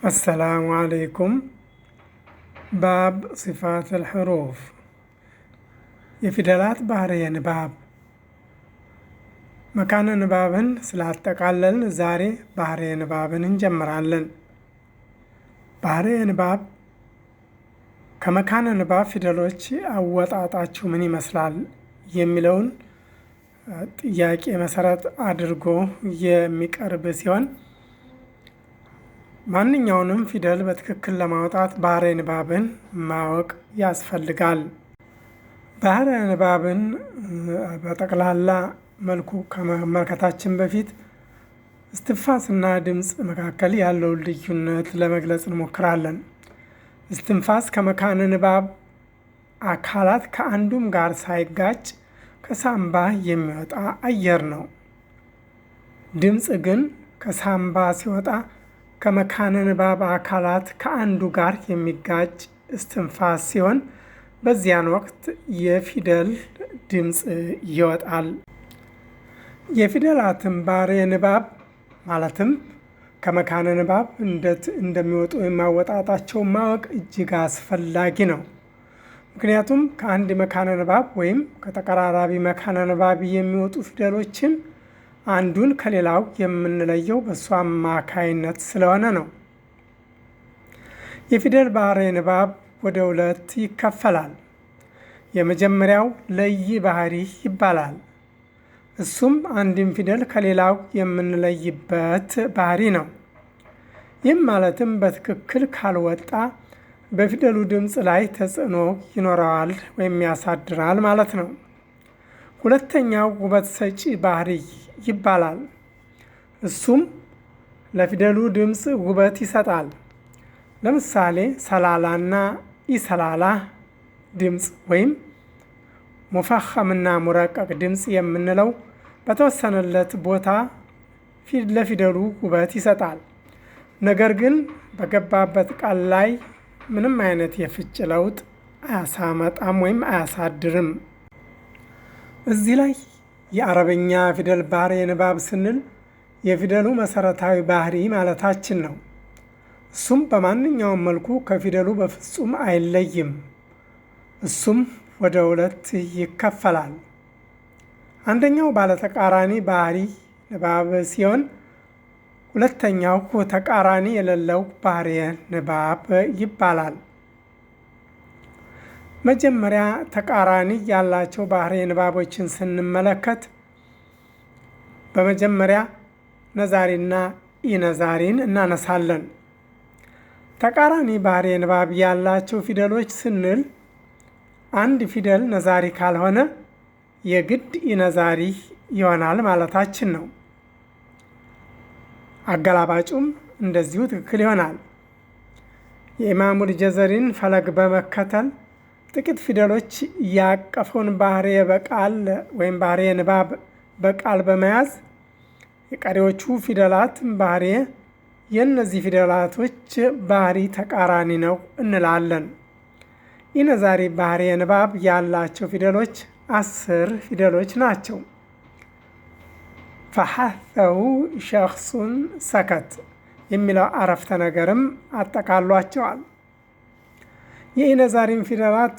السلام عليكم. باب صفات الحروف የፊደላት ባህርየ ንባብ መካነ ንባብን ስላጠቃለልን ዛሬ ባህርየ ንባብን እንጀምራለን። ባህርየ ንባብ ከመካነ ንባብ ፊደሎች አወጣጣቸው ምን ይመስላል የሚለውን ጥያቄ መሰረት አድርጎ የሚቀርብ ሲሆን ማንኛውንም ፊደል በትክክል ለማውጣት ባህርየ ንባብን ማወቅ ያስፈልጋል። ባህርየ ንባብን በጠቅላላ መልኩ ከመመልከታችን በፊት እስትንፋስና ድምፅ መካከል ያለውን ልዩነት ለመግለጽ እንሞክራለን። እስትንፋስ ከመካነ ንባብ አካላት ከአንዱም ጋር ሳይጋጭ ከሳምባ የሚወጣ አየር ነው። ድምፅ ግን ከሳምባ ሲወጣ ከመካነ ንባብ አካላት ከአንዱ ጋር የሚጋጭ እስትንፋስ ሲሆን በዚያን ወቅት የፊደል ድምፅ ይወጣል። የፊደላትን ባህርየ ንባብ ማለትም ከመካነ ንባብ እንደሚወጡ የማወጣጣቸው ማወቅ እጅግ አስፈላጊ ነው። ምክንያቱም ከአንድ መካነ ንባብ ወይም ከተቀራራቢ መካነ ንባብ የሚወጡ ፊደሎችን አንዱን ከሌላው የምንለየው በእሱ አማካይነት ስለሆነ ነው። የፊደል ባህርየ ንባብ ወደ ሁለት ይከፈላል። የመጀመሪያው ለይ ባህሪ ይባላል። እሱም አንድን ፊደል ከሌላው የምንለይበት ባህሪ ነው። ይህም ማለትም በትክክል ካልወጣ በፊደሉ ድምፅ ላይ ተጽዕኖ ይኖረዋል ወይም ያሳድራል ማለት ነው። ሁለተኛው ውበት ሰጪ ባህሪ ይባላል። እሱም ለፊደሉ ድምፅ ውበት ይሰጣል። ለምሳሌ ሰላላና ኢሰላላ ድምፅ ወይም ሙፈኸምና ሙረቀቅ ድምፅ የምንለው በተወሰነለት ቦታ ለፊደሉ ውበት ይሰጣል። ነገር ግን በገባበት ቃል ላይ ምንም አይነት የፍች ለውጥ አያሳመጣም ወይም አያሳድርም። እዚህ ላይ የአረበኛ ፊደል ባህርየ ንባብ ስንል የፊደሉ መሰረታዊ ባህሪ ማለታችን ነው። እሱም በማንኛውም መልኩ ከፊደሉ በፍጹም አይለይም። እሱም ወደ ሁለት ይከፈላል። አንደኛው ባለተቃራኒ ባህሪ ንባብ ሲሆን ሁለተኛው ተቃራኒ የሌለው ባህርየ ንባብ ይባላል። መጀመሪያ ተቃራኒ ያላቸው ባህርየ ንባቦችን ስንመለከት በመጀመሪያ ነዛሪና ኢነዛሪን እናነሳለን። ተቃራኒ ባህርየ ንባብ ያላቸው ፊደሎች ስንል አንድ ፊደል ነዛሪ ካልሆነ የግድ ኢነዛሪ ይሆናል ማለታችን ነው። አገላባጩም እንደዚሁ ትክክል ይሆናል። የኢማሙል ጀዘሪን ፈለግ በመከተል ጥቂት ፊደሎች ያቀፈውን ባህርየ በቃል ወይም ባህርየ ንባብ በቃል በመያዝ የቀሪዎቹ ፊደላት ባህርየ የእነዚህ ፊደላቶች ባህሪ ተቃራኒ ነው እንላለን። ኢነዛሪ ባህርየ ንባብ ያላቸው ፊደሎች 10 ፊደሎች ናቸው። ፈሐተሁ ሸኽሱን ሰከት የሚለው አረፍተ ነገርም አጠቃሏቸዋል። የኢነዛሪን ፊደላት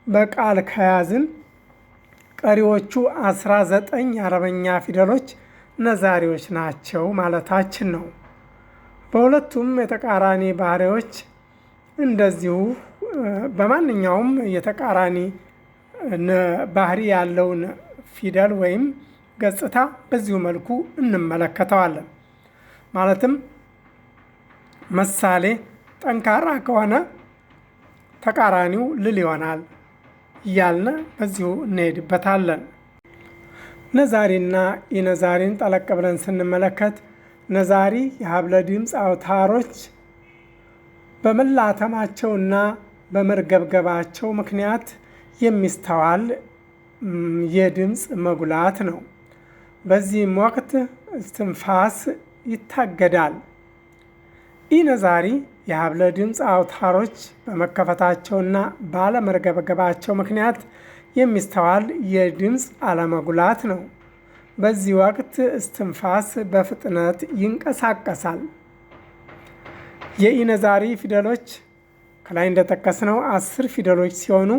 በቃል ከያዝን ቀሪዎቹ 19 የአረበኛ ፊደሎች ነዛሪዎች ናቸው ማለታችን ነው። በሁለቱም የተቃራኒ ባህሪዎች እንደዚሁ በማንኛውም የተቃራኒ ባህሪ ያለውን ፊደል ወይም ገጽታ በዚሁ መልኩ እንመለከተዋለን። ማለትም ምሳሌ ጠንካራ ከሆነ ተቃራኒው ልል ይሆናል እያልን በዚሁ እንሄድበታለን። ነዛሪና ኢነዛሪን ጠለቅ ብለን ስንመለከት ነዛሪ የሀብለ ድምፅ አውታሮች በመላተማቸውና በመርገብገባቸው ምክንያት የሚስተዋል የድምፅ መጉላት ነው። በዚህም ወቅት እስትንፋስ ይታገዳል። ኢነዛሪ የሀብለ ድምፅ አውታሮች በመከፈታቸውና ባለመርገብገባቸው ምክንያት የሚስተዋል የድምፅ አለመጉላት ነው። በዚህ ወቅት እስትንፋስ በፍጥነት ይንቀሳቀሳል። የኢነዛሪ ፊደሎች ከላይ እንደጠቀስነው 10 ፊደሎች ሲሆኑ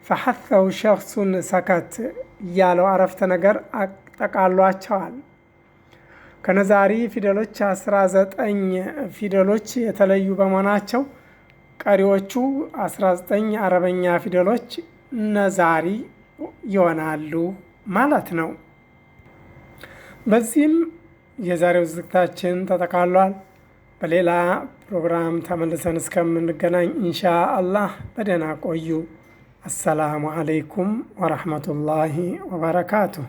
ፈሐተው ሸኽሱን ሰከት ያለው አረፍተ ነገር አጠቃሏቸዋል። ከነዛሪ ፊደሎች 19 ፊደሎች የተለዩ በመሆናቸው ቀሪዎቹ 19 አረበኛ ፊደሎች ነዛሪ ይሆናሉ ማለት ነው። በዚህም የዛሬው ዝግጅታችን ተጠቃሏል። በሌላ ፕሮግራም ተመልሰን እስከምንገናኝ ኢንሻአላህ በደህና ቆዩ። አሰላሙ አለይኩም ወረሕመቱላሂ ወበረካቱሁ።